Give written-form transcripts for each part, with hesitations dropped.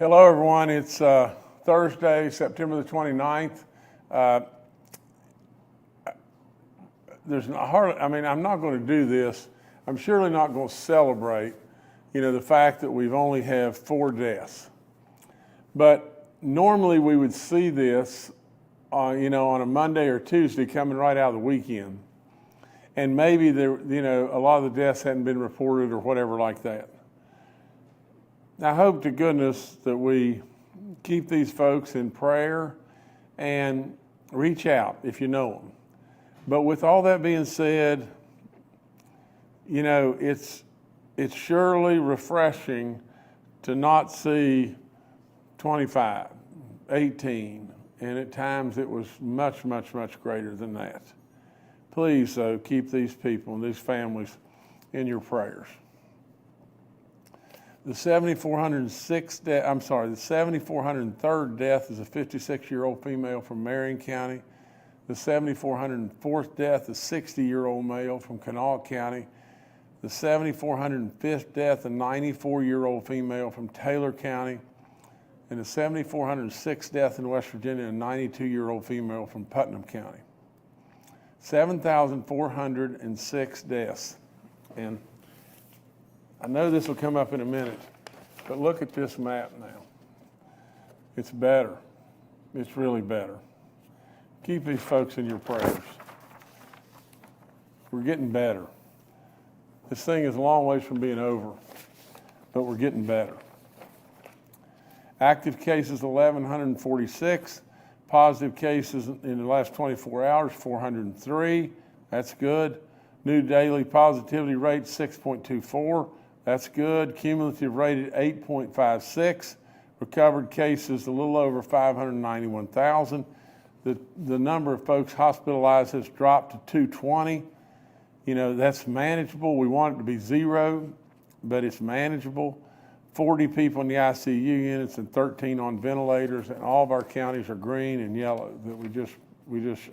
Hello, everyone. It's Thursday, September the 29th. I'm not going to do this. I'm surely not going to celebrate, the fact that we've only have 4 deaths. But normally we would see this, on a Monday or Tuesday coming right out of the weekend. And maybe a lot of the deaths hadn't been reported or whatever like that. I hope to goodness that we keep these folks in prayer and reach out if you know them. But with all that being said, it's surely refreshing to not see 25, 18, and at times it was much, much, much greater than that. Please, though, keep these people and these families in your prayers. The 7,403rd death is a 56-year-old female from Marion County. The 7,404th death is a 60-year-old male from Kanawha County. The 7,405th death, a 94-year-old female from Taylor County. And the 7,406th death in West Virginia, a 92-year-old female from Putnam County. 7,406 deaths. And I know this will come up in a minute, but look at this map now. It's better. It's really better. Keep these folks in your prayers. We're getting better. This thing is a long ways from being over, but we're getting better. Active cases, 1,146. Positive cases in the last 24 hours, 403. That's good. New daily positivity rate, 6.24. That's good. Cumulative rate at 8.56. Recovered cases a little over 591,000. The number of folks hospitalized has dropped to 220. That's manageable. We want it to be 0, but it's manageable. 40 people in the ICU units and 13 on ventilators, and all of our counties are green and yellow that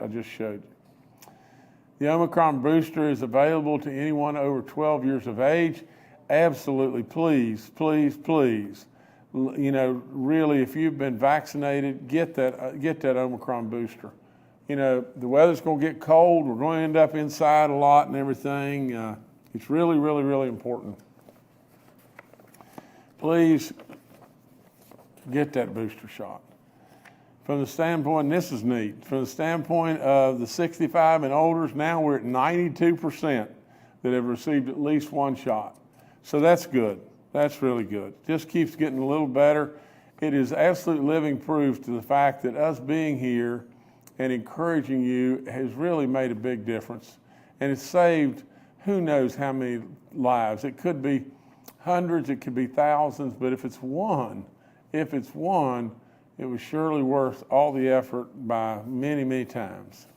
I just showed you. The Omicron booster is available to anyone over 12 years of age. Absolutely, please, please, please. Really, if you've been vaccinated, get that Omicron booster. The weather's going to get cold. We're going to end up inside a lot and everything. It's really, really, really important. Please get that booster shot. From the standpoint, and this is neat, from the standpoint of the 65 and olders, now we're at 92% that have received at least 1 shot. So that's good. That's really good. Just keeps getting a little better. It is absolute living proof to the fact that us being here and encouraging you has really made a big difference. And it's saved who knows how many lives. It could be hundreds, it could be thousands, but if it's one, it was surely worth all the effort by many, many times.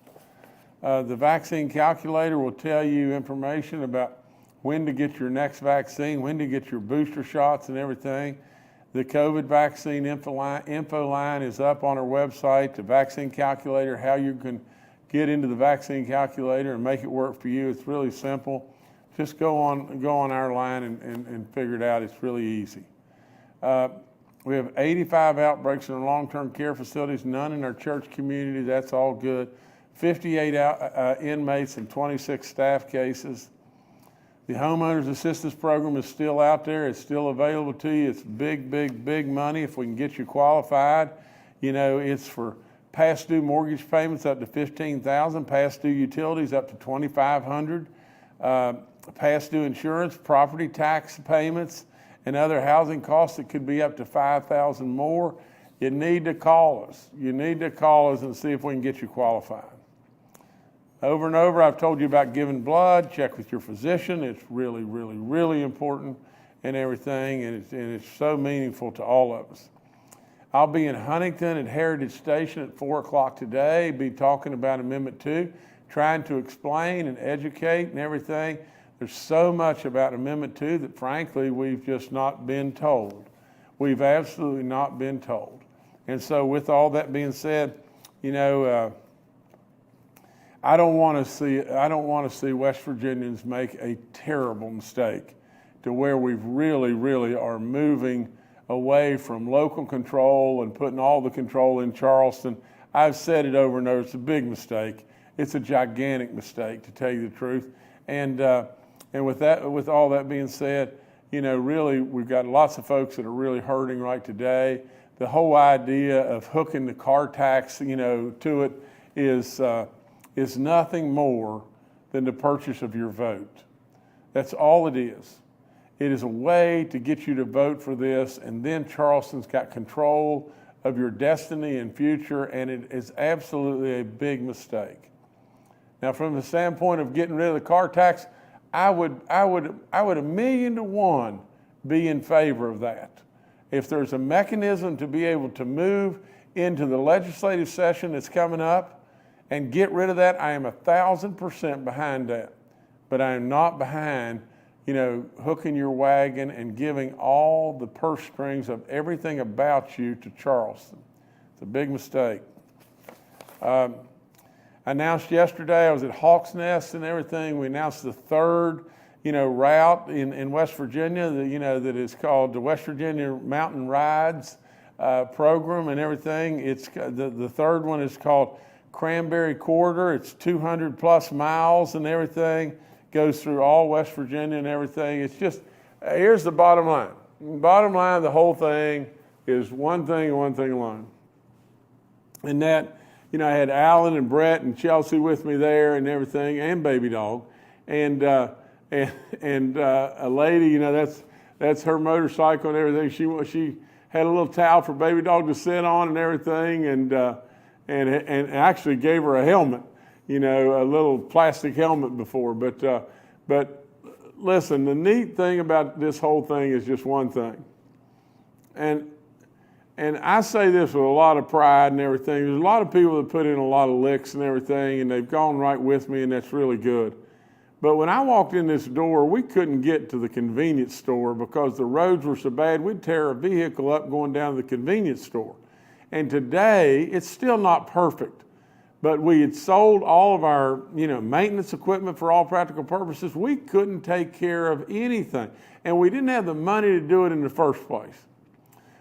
The vaccine calculator will tell you information about when to get your next vaccine, when to get your booster shots and everything. The COVID vaccine info line is up on our website, the vaccine calculator, how you can get into the vaccine calculator and make it work for you. It's really simple. Just go on our line and figure it out. It's really easy. We have 85 outbreaks in our long-term care facilities, none in our church community. That's all good. 58 inmates and 26 staff cases. The Homeowners Assistance Program is still out there. It's still available to you. It's big, big, big money if we can get you qualified. It's for past due mortgage payments up to $15,000, past due utilities up to $2,500, past due insurance, property tax payments, and other housing costs that could be up to $5,000 more. You need to call us. You need to call us and see if we can get you qualified. Over and over, I've told you about giving blood. Check with your physician. It's really, really, really important and everything, and it's so meaningful to all of us. I'll be in Huntington at Heritage Station at 4 o'clock today, be talking about Amendment 2, trying to explain and educate and everything. There's so much about Amendment 2 that, frankly, we've just not been told. We've absolutely not been told. And so with all that being said, I don't want to see West Virginians make a terrible mistake to where we really, really are moving away from local control and putting all the control in Charleston. I've said it over and over, it's a big mistake. It's a gigantic mistake, to tell you the truth. And with all that being said, really, we've got lots of folks that are really hurting right today. The whole idea of hooking the car tax, to it is nothing more than the purchase of your vote. That's all it is. It is a way to get you to vote for this, and then Charleston's got control of your destiny and future, and it is absolutely a big mistake. Now, from the standpoint of getting rid of the car tax, I would 1,000,000 to 1 be in favor of that. If there's a mechanism to be able to move into the legislative session that's coming up and get rid of that, I am 1,000% behind that. But I am not behind, hooking your wagon and giving all the purse strings of everything about you to Charleston. It's a big mistake. I announced yesterday, I was at Hawks Nest and everything. We announced the third, route in West Virginia, that is called the West Virginia Mountain Rides program and everything. It's the third one is called Cranberry Corridor. It's 200 plus miles and everything. Goes through all West Virginia and everything. It's just, here's the bottom line. Bottom line of the whole thing is one thing and one thing alone. And that, I had Alan and Brett and Chelsea with me there and everything, and Baby Dog. And a lady, that's her motorcycle and everything. She had a little towel for Baby Dog to sit on and everything, and actually gave her a helmet. A little plastic helmet before. But listen, the neat thing about this whole thing is just one thing. And I say this with a lot of pride and everything. There's a lot of people that put in a lot of licks and everything, and they've gone right with me, and that's really good. But when I walked in this door, we couldn't get to the convenience store because the roads were so bad, we'd tear a vehicle up going down to the convenience store. And today, it's still not perfect. But we had sold all of our, maintenance equipment for all practical purposes. We couldn't take care of anything. And we didn't have the money to do it in the first place.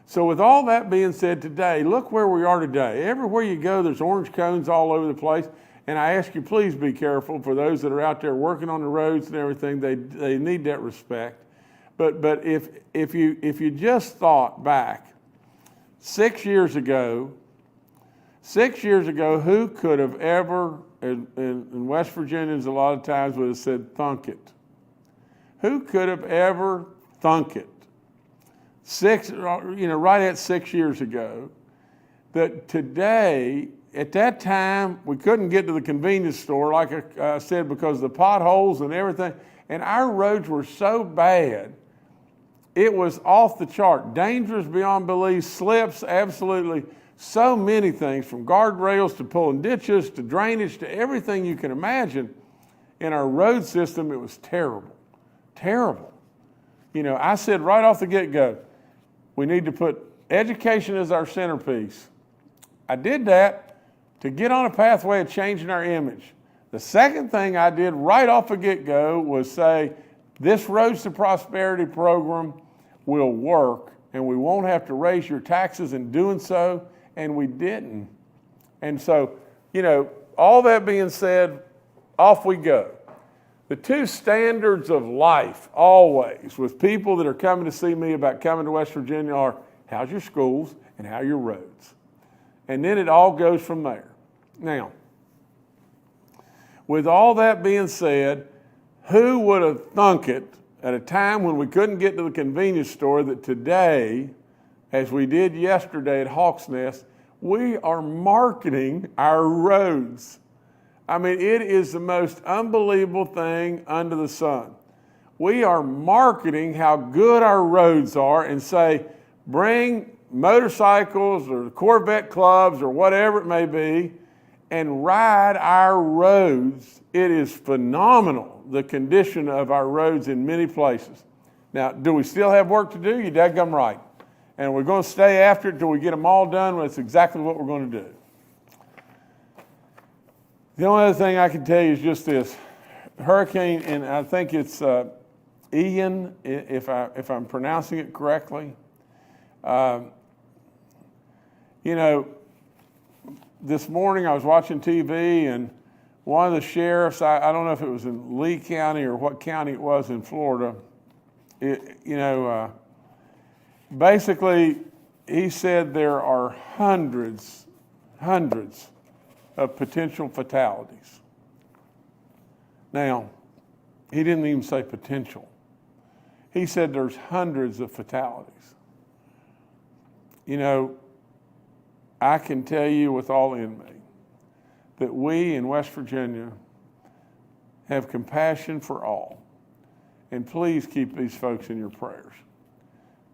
So with all that being said today, look where we are today. Everywhere you go, there's orange cones all over the place. And I ask you, please be careful for those that are out there working on the roads and everything. They need that respect. But if you just thought back 6 years ago, who could have ever, in West Virginians a lot of times would have said, thunk it. Who could have ever thunk it? Right at 6 years ago, that today, at that time, we couldn't get to the convenience store, like I said, because of the potholes and everything, and our roads were so bad, it was off the chart, dangerous beyond belief, slips, absolutely. So many things, from guardrails to pulling ditches to drainage to everything you can imagine. In our road system, it was terrible, terrible. I said right off the get-go, we need to put education as our centerpiece. I did that to get on a pathway of changing our image. The second thing I did right off the get-go was say, this Roads to Prosperity program will work, and we won't have to raise your taxes in doing so. And we didn't. And so, all that being said, off we go. The two standards of life always with people that are coming to see me about coming to West Virginia are, how's your schools and how are your roads? And then it all goes from there. Now, with all that being said, who would have thunk it at a time when we couldn't get to the convenience store that today, as we did yesterday at Hawks Nest, we are marketing our roads. I mean, it is the most unbelievable thing under the sun. We are marketing how good our roads are and say, bring motorcycles or Corvette clubs or whatever it may be and ride our roads. It is phenomenal, the condition of our roads in many places. Now, do we still have work to do? You dadgum right. And we're going to stay after it until we get them all done. That's exactly what we're going to do. The only other thing I can tell you is just this. Hurricane, and I think it's Ian, if I'm pronouncing it correctly, You know, this morning I was watching TV and one of the sheriffs, I don't know if it was in Lee County or what county it was in Florida, basically he said there are hundreds of potential fatalities. Now, he didn't even say potential. He said there's hundreds of fatalities. You know, I can tell you with all in me that we in West Virginia have compassion for all. And please keep these folks in your prayers.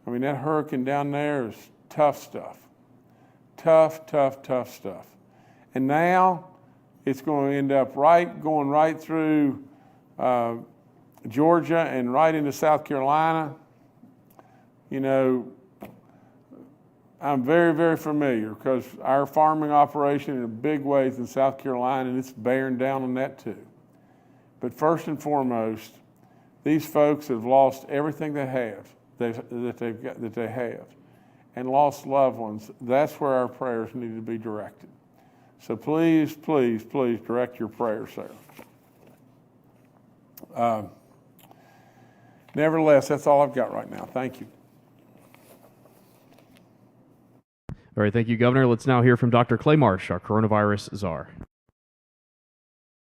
I mean, that hurricane down there is tough stuff. Tough stuff. And now it's going to end up going right through Georgia and right into South Carolina. You know, I'm very, very familiar because our farming operation in big ways in South Carolina, and it's bearing down on that too. But first and foremost, these folks have lost everything they have, that they have, and lost loved ones. That's where our prayers need to be directed. So please direct your prayers there. Nevertheless, that's all I've got right now. Thank you. All right, thank you, Governor. Let's now hear from Dr. Clay Marsh, our coronavirus czar.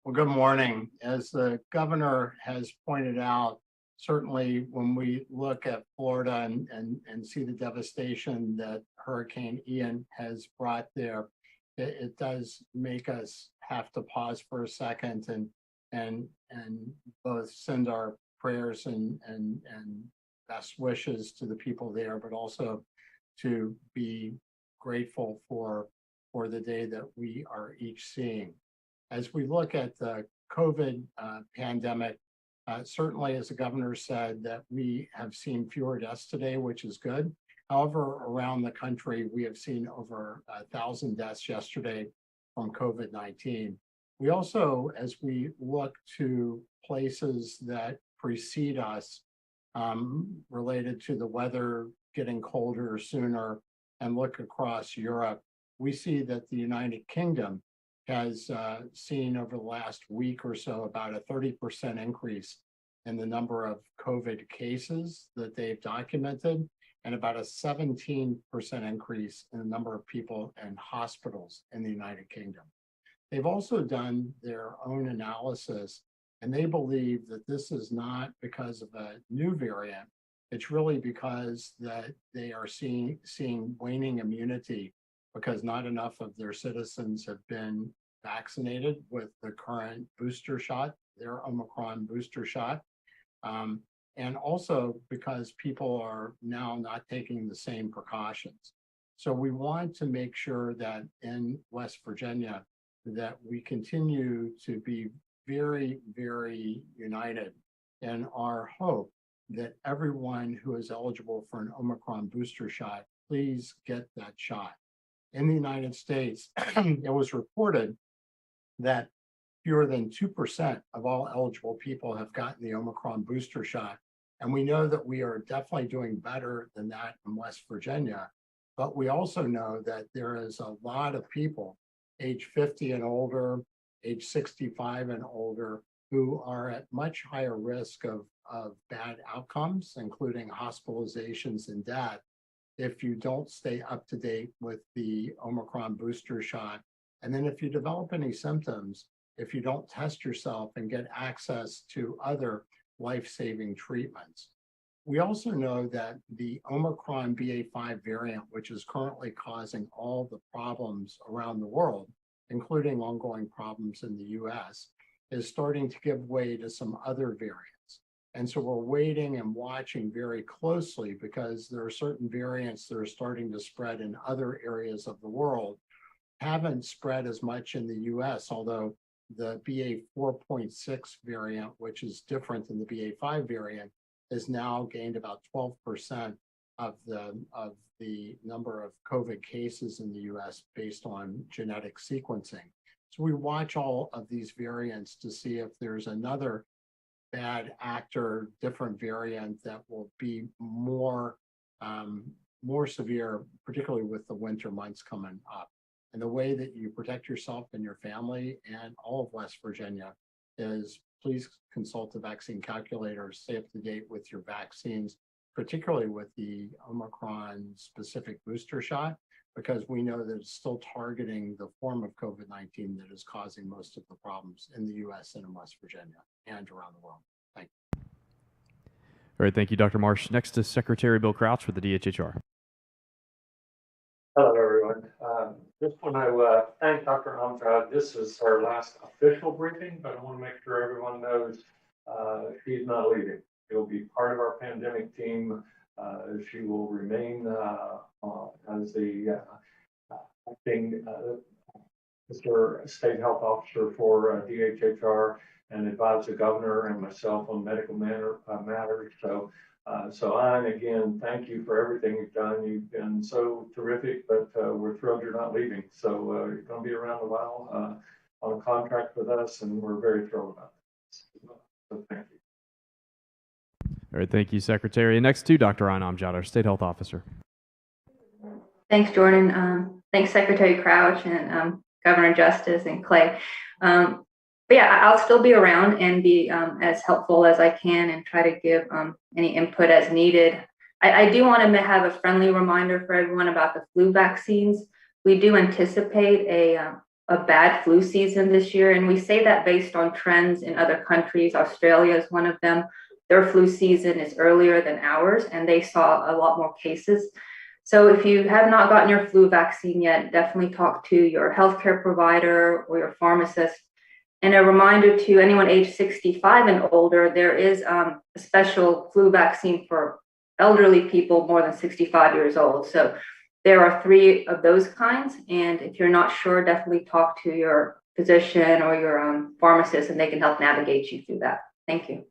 Well, good morning. As the governor has pointed out, certainly when we look at Florida and see the devastation that Hurricane Ian has brought there, it does make us have to pause for a second and both send our prayers and best wishes to the people there, but also to be grateful for the day that we are each seeing. As we look at the COVID pandemic, certainly as the governor said that we have seen fewer deaths today, which is good. However, around the country, we have seen over 1,000 deaths yesterday from COVID-19. We also, as we look to places that precede us related to the weather getting colder sooner, and look across Europe, we see that the United Kingdom has seen over the last week or so about a 30% increase in the number of COVID cases that they've documented, and about a 17% increase in the number of people in hospitals in the United Kingdom. They've also done their own analysis, and they believe that this is not because of a new variant. It's really because that they are seeing waning immunity because not enough of their citizens have been vaccinated with the current booster shot, their Omicron booster shot. And also because people are now not taking the same precautions. So we want to make sure that in West Virginia that we continue to be very, very united in our hope that everyone who is eligible for an Omicron booster shot, please get that shot. In the United States, it was reported that fewer than 2% of all eligible people have gotten the Omicron booster shot. And we know that we are definitely doing better than that in West Virginia. But we also know that there is a lot of people age 50 and older, age 65 and older, who are at much higher risk of bad outcomes, including hospitalizations and death, if you don't stay up to date with the Omicron booster shot. And then if you develop any symptoms, if you don't test yourself and get access to other life-saving treatments. We also know that the Omicron BA.5 variant, which is currently causing all the problems around the world, including ongoing problems in the US, is starting to give way to some other variants. And so we're waiting and watching very closely because there are certain variants that are starting to spread in other areas of the world, haven't spread as much in the US, although the BA.4.6 variant, which is different than the BA.5 variant, has now gained about 12% of the number of COVID cases in the US based on genetic sequencing. So we watch all of these variants to see if there's another bad actor, different variant that will be more more severe, particularly with the winter months coming up. And the way that you protect yourself and your family and all of West Virginia is please consult the vaccine calculator, stay up to date with your vaccines, particularly with the Omicron specific booster shot, because we know that it's still targeting the form of COVID-19 that is causing most of the problems in the US and in West Virginia and around the world. Thank you. All right, thank you, Dr. Marsh. Next is Secretary Bill Crouch with the DHHR. Hello, everyone. Just want to thank Dr. Amjad. This is our last official briefing, but I want to make sure everyone knows she's not leaving. She'll be part of our pandemic team. She will remain as the acting Mr. State Health Officer for DHHR and advise the governor and myself on medical matters. So Ann, again, thank you for everything you've done. You've been so terrific, but we're thrilled you're not leaving. So you're going to be around a while on a contract with us, and we're very thrilled about this. So thank you. All right, thank you, Secretary. And next to Dr. Ayn Amjad, our State Health Officer. Thanks, Jordan. Thanks, Secretary Crouch and Governor Justice and Clay. But yeah, I'll still be around and be as helpful as I can and try to give any input as needed. I do want to have a friendly reminder for everyone about the flu vaccines. We do anticipate a bad flu season this year, and we say that based on trends in other countries. Australia is one of them. Their flu season is earlier than ours, and they saw a lot more cases. So if you have not gotten your flu vaccine yet, definitely talk to your healthcare provider or your pharmacist. And a reminder to anyone age 65 and older, there is a special flu vaccine for elderly people more than 65 years old. So there are 3 of those kinds. And if you're not sure, definitely talk to your physician or your pharmacist, and they can help navigate you through that. Thank you.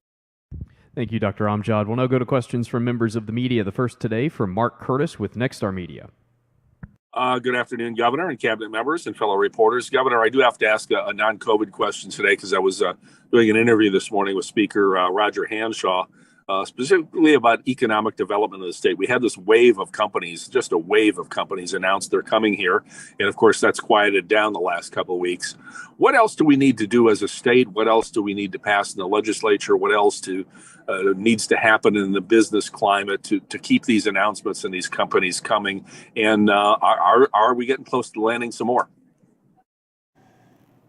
Thank you, Dr. Amjad. We'll now go to questions from members of the media. The first today from Mark Curtis with Nexstar Media. Good afternoon, Governor and cabinet members and fellow reporters. Governor, I do have to ask a non-COVID question today because I was doing an interview this morning with Speaker Roger Hanshaw, specifically about economic development of the state. We had this wave of companies, just a wave of companies announced they're coming here. And of course, that's quieted down the last couple of weeks. What else do we need to do as a state? What else do we need to pass in the legislature? What else needs to happen in the business climate to keep these announcements and these companies coming? And are we getting close to landing some more?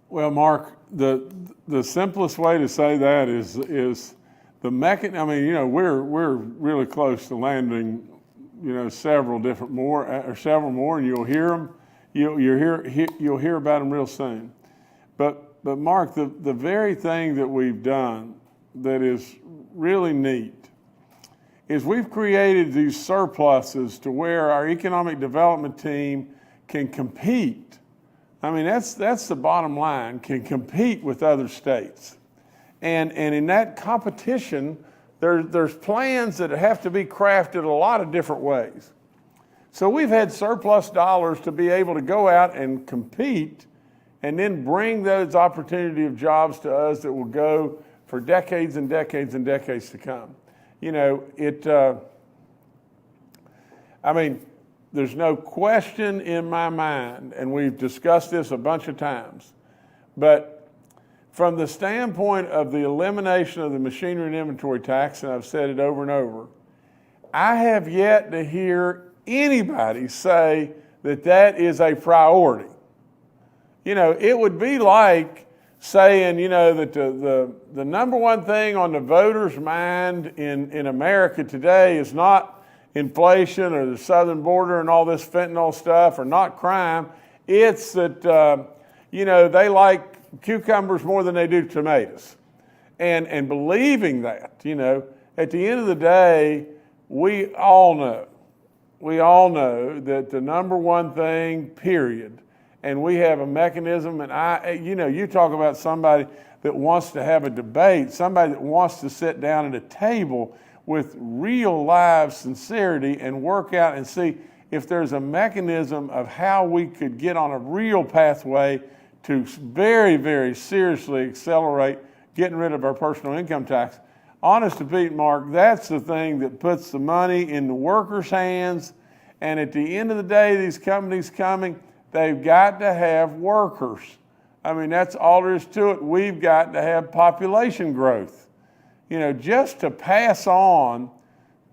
Well, Mark, the simplest way to say that is the mechanism. I mean, we're really close to landing, several more, and you'll hear them. You'll hear about them real soon. But Mark, the very thing that we've done that is really neat is we've created these surpluses to where our economic development team can compete. I mean, that's the bottom line, can compete with other states. And in that competition, there's plans that have to be crafted a lot of different ways. So we've had surplus dollars to be able to go out and compete and then bring those opportunity of jobs to us that will go for decades and decades and decades to come. There's no question in my mind, and we've discussed this a bunch of times, but from the standpoint of the elimination of the machinery and inventory tax, and I've said it over and over, I have yet to hear anybody say that is a priority. It would be like saying, that the number one thing on the voter's mind in America today is not inflation or the southern border and all this fentanyl stuff or not crime. It's that, they like cucumbers more than they do tomatoes. And believing that, at the end of the day, we all know that the number one thing, period, and we have a mechanism, and you talk about somebody that wants to have a debate, somebody that wants to sit down at a table with real live sincerity and work out and see if there's a mechanism of how we could get on a real pathway to very, very seriously accelerate getting rid of our personal income tax. Honest to Pete, Mark, that's the thing that puts the money in the workers' hands And at the end of the day, these companies coming, they've got to have workers. I mean, that's all there is to it. We've got to have population growth. You know, just to pass on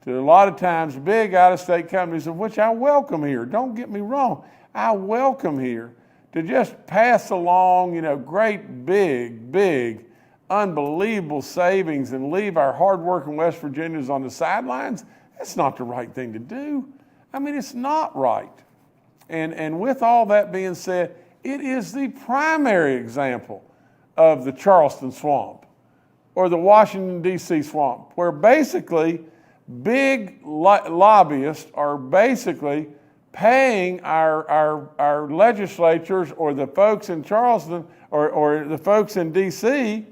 to a lot of times big out-of-state companies, of which I welcome here. Don't get me wrong. I welcome here to just pass along, you know, great, big, unbelievable savings and leave our hardworking West Virginians on the sidelines. That's not the right thing to do. I mean, it's not right. And with all that being said, it is the primary example of the Charleston swamp or the Washington, D.C. swamp, where basically big lobbyists are basically paying our legislatures or the folks in Charleston or the folks in D.C.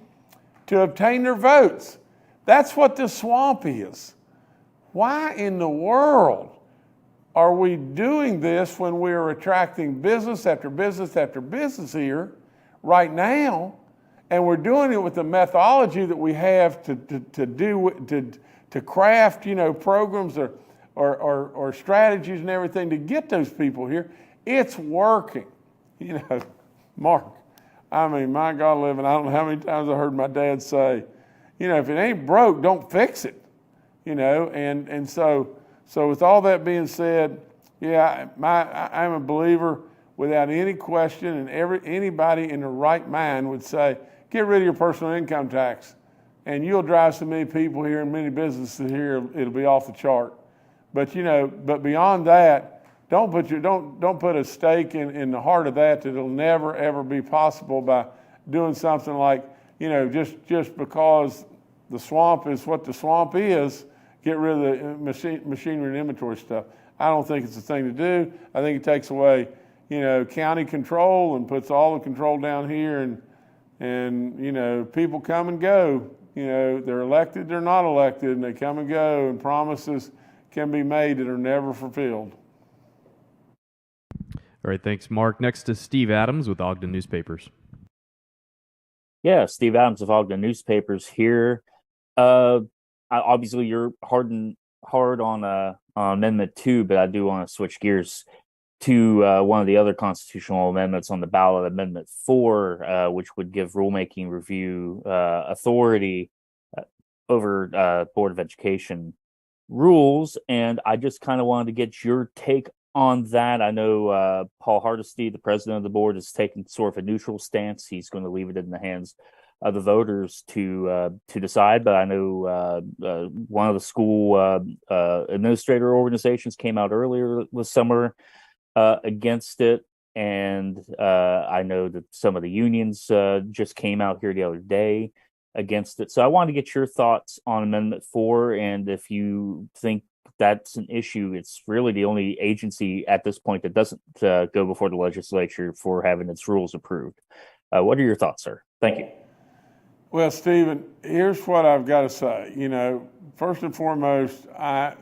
to obtain their votes. That's what this swamp is. Why in the world are we doing this when we are attracting business after business after business here right now, and we're doing it with the methodology that we have to craft, you know, programs or strategies and everything to get those people here? It's working. You know, Mark, I mean, my God living, I don't know how many times I heard my dad say, you know, if it ain't broke, don't fix it. You know, and so with all that being said, yeah, I'm a believer without any question, and anybody in the right mind would say, get rid of your personal income tax, and you'll drive so many people here and many businesses here, it'll be off the chart. But you know, but beyond that, don't put a stake in the heart of that it'll never ever be possible by doing something like, you know, just because the swamp is what the swamp is. Get rid of the machinery and inventory stuff. I don't think it's the thing to do. I think it takes away, you know, county control and puts all the control down here, and you know, people come and go. You know, they're elected, they're not elected, and they come and go, and promises can be made that are never fulfilled. All right, thanks, Mark. Next is Steve Adams with Ogden Newspapers. Yeah, Steve Adams of Ogden Newspapers here. Obviously, you're hard on Amendment 2, but I do want to switch gears to one of the other constitutional amendments on the ballot, Amendment 4, which would give rulemaking review authority over Board of Education rules. And I just kind of wanted to get your take on that. I know Paul Hardesty, the president of the board, is taking sort of a neutral stance. He's going to leave it in the hands of the voters to decide. But I know one of the school administrator organizations came out earlier this summer against it, and I know that some of the unions just came out here the other day against it. So I wanted to get your thoughts on Amendment 4, and if you think that's an issue. It's really the only agency at this point that doesn't go before the legislature for having its rules approved. What are your thoughts, sir? Thank you. Well, Stephen, here's what I've got to say. You know, first and foremost, I'm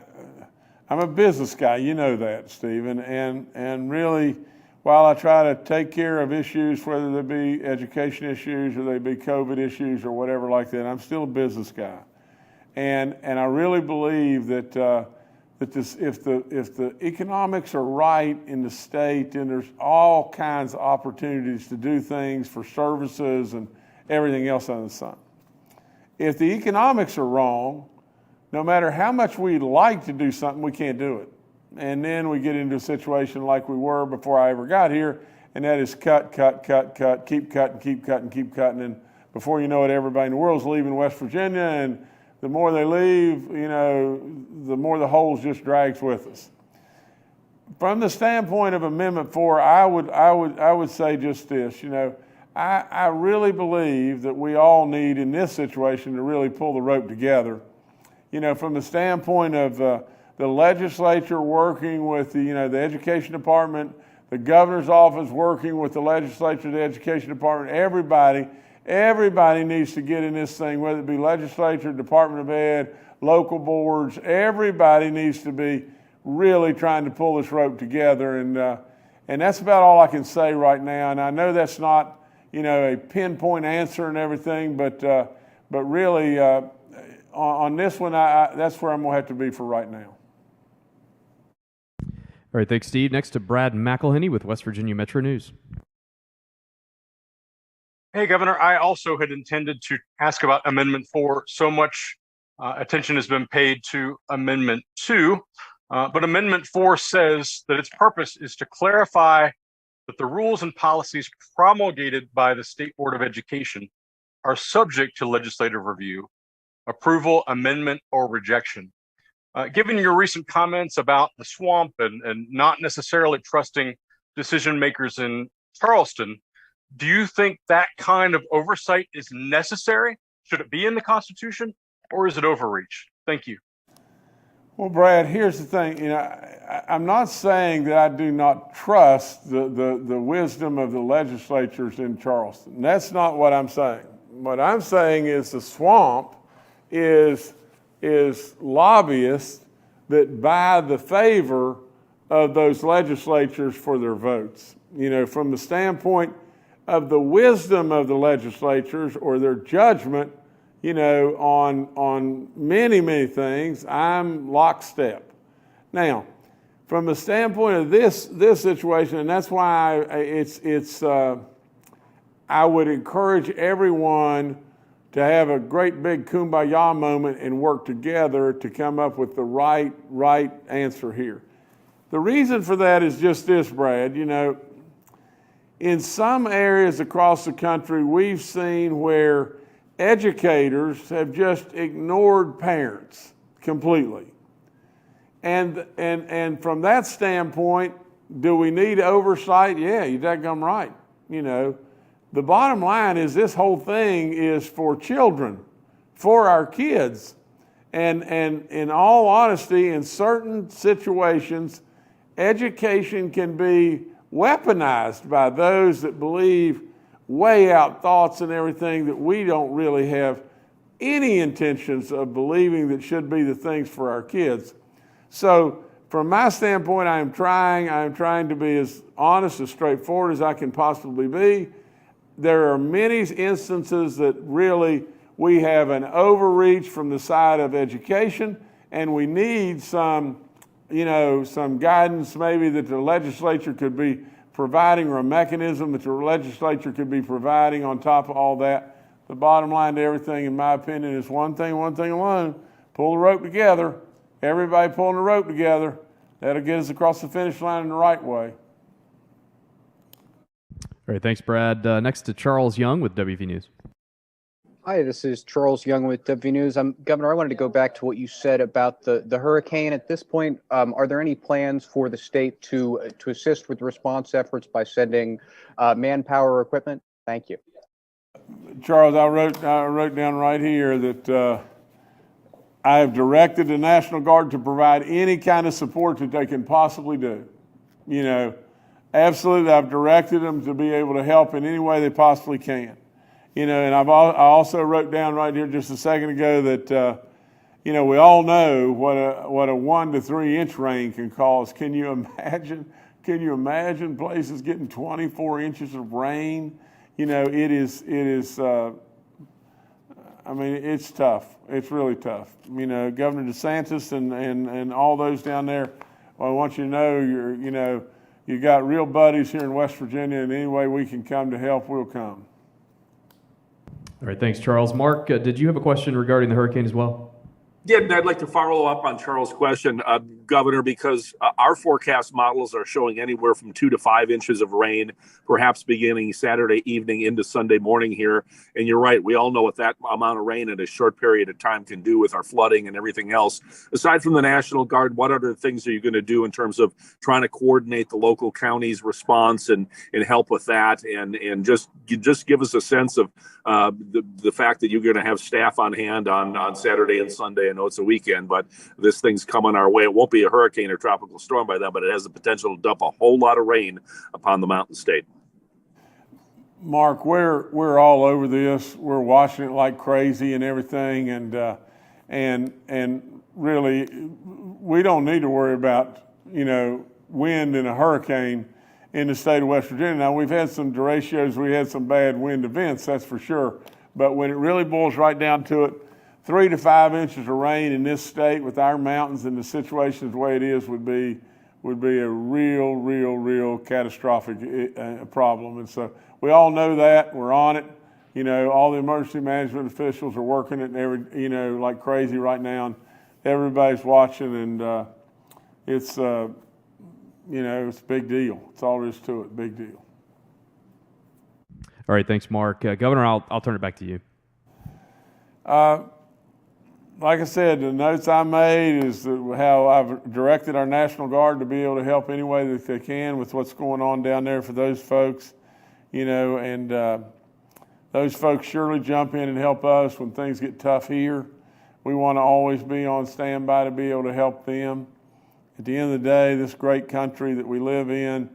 a business guy. You know that, Stephen. And really, while I try to take care of issues, whether they be education issues or they be COVID issues or whatever like that, I'm still a business guy. And I really believe that if the economics are right in the state, then there's all kinds of opportunities to do things for services and everything else under the sun. If the economics are wrong, no matter how much we'd like to do something, we can't do it. And then we get into a situation like we were before I ever got here, and that is cut, keep cutting. And before you know it, everybody in the world's leaving West Virginia, and the more they leave, you know, the more the holes just drags with us. From the standpoint of Amendment 4, I would say just this, you know, I really believe that we all need in this situation to really pull the rope together. You know, from the standpoint of the legislature working with the education department, the governor's office working with the legislature, the education department, everybody needs to get in this thing, whether it be legislature, Department of Ed, local boards, everybody needs to be really trying to pull this rope together. And that's about all I can say right now. And I know that's not, you know, a pinpoint answer and everything, but really on this one, that's where I'm gonna have to be for right now. All right, thanks, Steve. Next to Brad McElhenney with West Virginia Metro News. Hey, Governor, I also had intended to ask about Amendment 4. So much attention has been paid to Amendment 2, but Amendment 4 says that its purpose is to clarify that the rules and policies promulgated by the State Board of Education are subject to legislative review, approval, amendment, or rejection. Given your recent comments about the swamp and not necessarily trusting decision makers in Charleston, do you think that kind of oversight is necessary? Should it be in the Constitution, or is it overreach? Thank you. Well, Brad, here's the thing. I'm not saying that I do not trust the wisdom of the legislatures in Charleston. That's not what I'm saying. What I'm saying is the swamp is lobbyists that buy the favor of those legislatures for their votes. From the standpoint of the wisdom of the legislatures or their judgment, on many, many things, I'm lockstep. Now, from the standpoint of this situation, and that's why I would encourage everyone to have a great big kumbaya moment and work together to come up with the right answer here. The reason for that is just this, Brad. In some areas across the country, we've seen where educators have just ignored parents completely. And from that standpoint, do we need oversight? Yeah, you're daggum right. The bottom line is this whole thing is for children, for our kids. And in all honesty, in certain situations, education can be weaponized by those that believe way out thoughts and everything that we don't really have any intentions of believing that should be the things for our kids. So from my standpoint, I am trying to be as honest, as straightforward as I can possibly be. There are many instances that really we have an overreach from the side of education, and we need some guidance maybe that the legislature could be providing, or a mechanism that the legislature could be providing on top of all that. The bottom line to everything, in my opinion, is one thing alone: pull the rope together. Everybody pulling the rope together. That'll get us across the finish line in the right way. All right, thanks, Brad. Next to Charles Young with WV News. Hi, this is Charles Young with WV News. Governor, I wanted to go back to what you said about the hurricane. At this point, are there any plans for the state to assist with response efforts by sending manpower or equipment? Thank you. Charles, I wrote down right here that I have directed the National Guard to provide any kind of support that they can possibly do. Absolutely, I've directed them to be able to help in any way they possibly can. And I also wrote down right here just a second ago that, we all know what a 1 to 3 inch rain can cause. Can you imagine places getting 24 inches of rain? It's tough. It's really tough. Governor DeSantis and all those down there, well, I want you to know you got real buddies here in West Virginia, and any way we can come to help, we'll come. All right, thanks, Charles. Mark, did you have a question regarding the hurricane as well? Yeah, I'd like to follow up on Charles' question, Governor, because our forecast models are showing anywhere from 2 to 5 inches of rain, perhaps beginning Saturday evening into Sunday morning here. And you're right, we all know what that amount of rain in a short period of time can do with our flooding and everything else. Aside from the National Guard, what other things are you going to do in terms of trying to coordinate the local county's response and help with that? And just give us a sense of the fact that you're going to have staff on hand on Saturday and Sunday. I know it's a weekend, but this thing's coming our way. It won't be a hurricane or tropical storm by then, but it has the potential to dump a whole lot of rain upon the mountain state. Mark, we're all over this. We're watching it like crazy and everything, and really, we don't need to worry about wind in a hurricane in the state of West Virginia. Now, we've had some derechos, we had some bad wind events, that's for sure. But when it really boils right down to it, 3 to 5 inches of rain in this state with our mountains and the situation the way it is would would be a real catastrophic problem. And so we all know that. We're on it. You know, all the emergency management officials are working it like crazy right now. And everybody's watching, and it's a big deal. It's all there is to it, big deal. All right, thanks, Mark. Governor, I'll turn it back to you. Like I said, the notes I made is how I've directed our National Guard to be able to help any way that they can with what's going on down there for those folks, and those folks surely jump in and help us when things get tough here. We want to always be on standby to be able to help them. At the end of the day, this great country that we live in,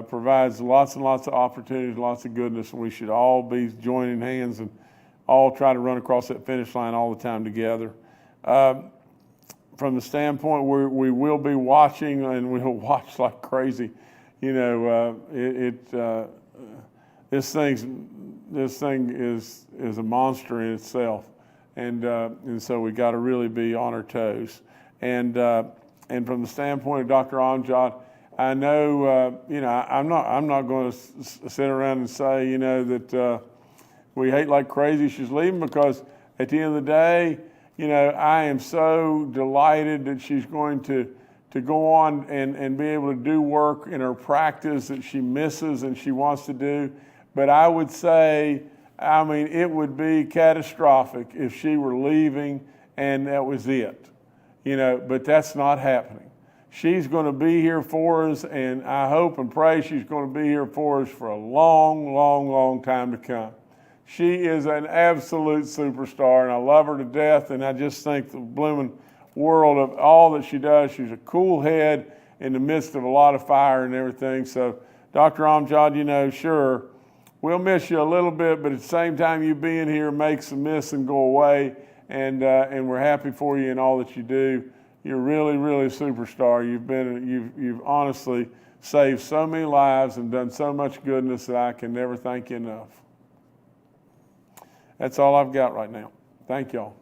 provides lots and lots of opportunities, lots of goodness, and we should all be joining hands and all try to run across that finish line all the time together. From the standpoint where we will be watching, and we'll watch like crazy, this thing is a monster in itself, and so we got to really be on our toes. And from the standpoint of Dr. Amjad, I know I'm not going to sit around and say that we hate like crazy she's leaving, because at the end of the day, I am so delighted that she's going to go on and be able to do work in her practice that she misses and she wants to do. But I would say, it would be catastrophic if she were leaving and that was it, but that's not happening. She's going to be here for us, and I hope and pray she's going to be here for us for a long time to come. She is an absolute superstar, and I love her to death, and I just think the blooming world of all that she does. She's a cool head in the midst of a lot of fire and everything. So, Dr. Amjad, sure, we'll miss you a little bit, but at the same time, you being here makes the miss and go away, and we're happy for you in all that you do. You're really a superstar. You've honestly saved so many lives and done so much goodness that I can never thank you enough. That's all I've got right now. Thank y'all.